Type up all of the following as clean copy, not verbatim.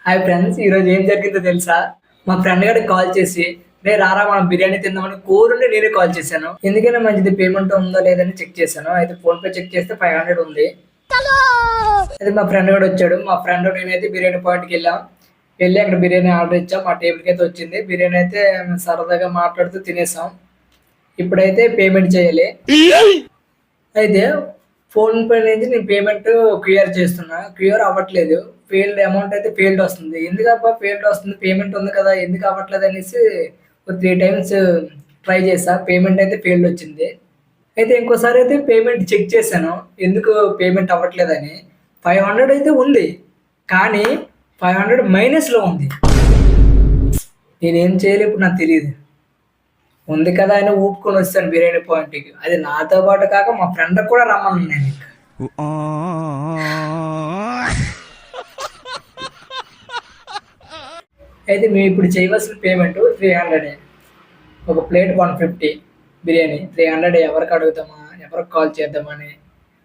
Hi friends, ఈరోజు ఏం జరిగిందో తెలుసా? మా ఫ్రెండ్ గారికి కాల్ చేసి, రే రారా మనం బిర్యానీ తిందామని కోరుండి నేనే కాల్ చేశాను. ఎందుకైనా మంచిది పేమెంట్ ఉందో లేదని చెక్ చేశాను. అయితే ఫోన్ పే చెక్ చేస్తే 500 ఉంది. అయితే మా ఫ్రెండ్ కూడా వచ్చాడు. మా ఫ్రెండ్ నేనైతే బిర్యానీ పాయింట్కి వెళ్ళి అక్కడ బిర్యానీ ఆర్డర్ ఇచ్చాం. మా టేబుల్కి అయితే వచ్చింది బిర్యానీ. అయితే సరదాగా మాట్లాడుతూ తినేసాం. ఇప్పుడైతే పేమెంట్ చేయాలి. అయితే ఫోన్ పే నుంచి నేను పేమెంట్ క్లియర్ చేస్తున్నా. క్లియర్ అవ్వట్లేదు. ఫెయిల్డ్ అమౌంట్ అయితే ఫెయిల్డ్ వస్తుంది. ఎందుకబ్బా ఫెయిల్డ్ వస్తుంది? పేమెంట్ ఉంది కదా! ఎందుకు అవ్వట్లేదు అనేసి ఒక 3 టైమ్స్ ట్రై చేశా. పేమెంట్ అయితే ఫెయిల్డ్ వచ్చింది. అయితే ఇంకోసారి అయితే పేమెంట్ చెక్ చేశాను. ఎందుకు పేమెంట్ అవ్వట్లేదని. 500 అయితే ఉంది. కానీ 500 మైనస్‌లో ఉంది. నేనేం చేయాలో ఇప్పుడు నాకు తెలీదు. ఉంది కదా అని ఊపుకొని వచ్చాను బిర్యానీ పాయింట్‌కి. అది నాతో పాటు కాక మా ఫ్రెండ్‌కి కూడా రమ్మన్నాను నేనింక. అయితే మేము ఇప్పుడు చేయవలసిన పేమెంట్ 300. ఒక ప్లేట్ 150 బిర్యానీ. 300 ఎవరికి అడుగుదామా? ఎవరికి కాల్ చేద్దామని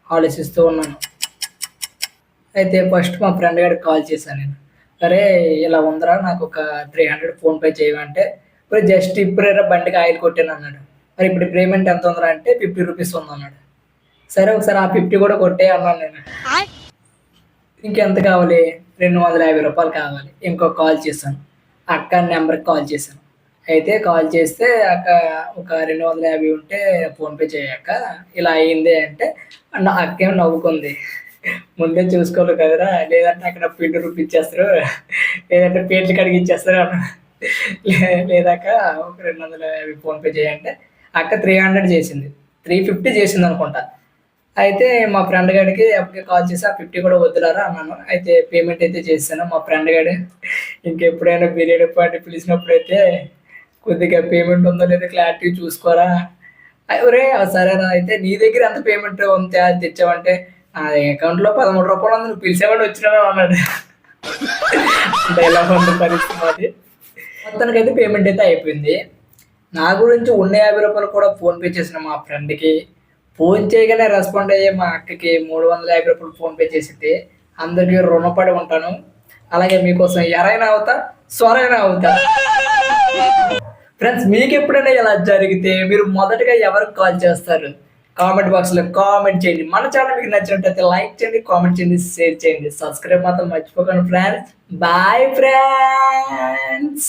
ఆలోచిస్తూ ఉన్నాను. అయితే ఫస్ట్ మా ఫ్రెండ్ గాడికి కాల్ చేశాను నేను. "అరే! ఇలా ఉందిరా నాకు ఒక 300 ఫోన్‌పే చేయమంటే" "ఒరేయ్! జస్ట్ ఇప్పుడేరా బండికి ఆయిల్ కొట్టాను" అన్నాడు. "మరి ఇప్పుడు పేమెంట్ ఎంత ఉందిరా" అంటే ₹50 ఉందన్నాడు. సరే ఒకసారి ఆ 50 కూడా కొట్టేయి అన్నాను నేను. ఇంకెంత కావాలి? ₹250 కావాలి. ఇంకో కాల్ చేశాను. అక్క నెంబర్‌కి కాల్ చేశాను. అయితే కాల్ చేస్తే అక్క ఒక 250 ఉంటే ఫోన్‌పే చేయక్క ఇలా అయింది అంటే అక్కేమో నవ్వుకుంది. ముందే చూసుకోవాలి కదరా! లేదంటే అక్కడ ₹50 ఇచ్చేస్తారు. లేదంటే ప్లేట్ల కాడికి ఇచ్చేస్తారు అన్నా. లేదక్క ఒక 250 ఫోన్‌పే చేయంటే అక్క 300 చేసింది. 350 చేసిందనుకుంటా. అయితే మా ఫ్రెండ్ గాడికి అప్పటికే కాల్ చేసి ఆ 50 కూడా వద్దులేరా అన్నాను. అయితే పేమెంట్ అయితే చేశాను. మా ఫ్రెండ్ గాడు ఇంకెప్పుడైనా బిర్యానీ పార్టీ పిలిచినప్పుడైతే కొద్దిగా పేమెంట్ ఉందో లేదో క్లారిటీ చూసుకోరా. ఒరేయ్! సరేరా అయితే నీ దగ్గర ఎంత పేమెంట్ ఉంది అది తెచ్చావంటే నా అకౌంట్‌లో ₹13 ఉంది. నువ్వు పిలిచావని వచ్చినాను అన్నాడు. అంటే ఎలా ఉంది పరిస్థితి మాది. మొత్తానికైతే పేమెంట్ అయితే అయిపోయింది. నా గురించి ఉన్న ₹50 కూడా ఫోన్‌పే చేసిన మా ఫ్రెండ్‌కి, ఫోన్ చేయగానే రెస్పాండ్ అయ్యే మా అక్కకి ₹350 ఫోన్‌పే చేసింది. అందరికీ రుణపడి ఉంటాను. అలాగే మీకోసం ఎరైనా అవుతా, సొరైనా అవుతా. ఫ్రెండ్స్ మీకెప్పుడైనా ఇలా జరిగితే మీరు మొదటగా ఎవరికి కాల్ చేస్తారు? కామెంట్ బాక్స్‌లో కామెంట్ చేయండి. మన ఛానల్ మీకు నచ్చినట్టయితే లైక్ చేయండి, కామెంట్ చేయండి, షేర్ చేయండి. సబ్స్క్రైబ్ మాత్రం మర్చిపోకండి ఫ్రెండ్స్. Bye friends.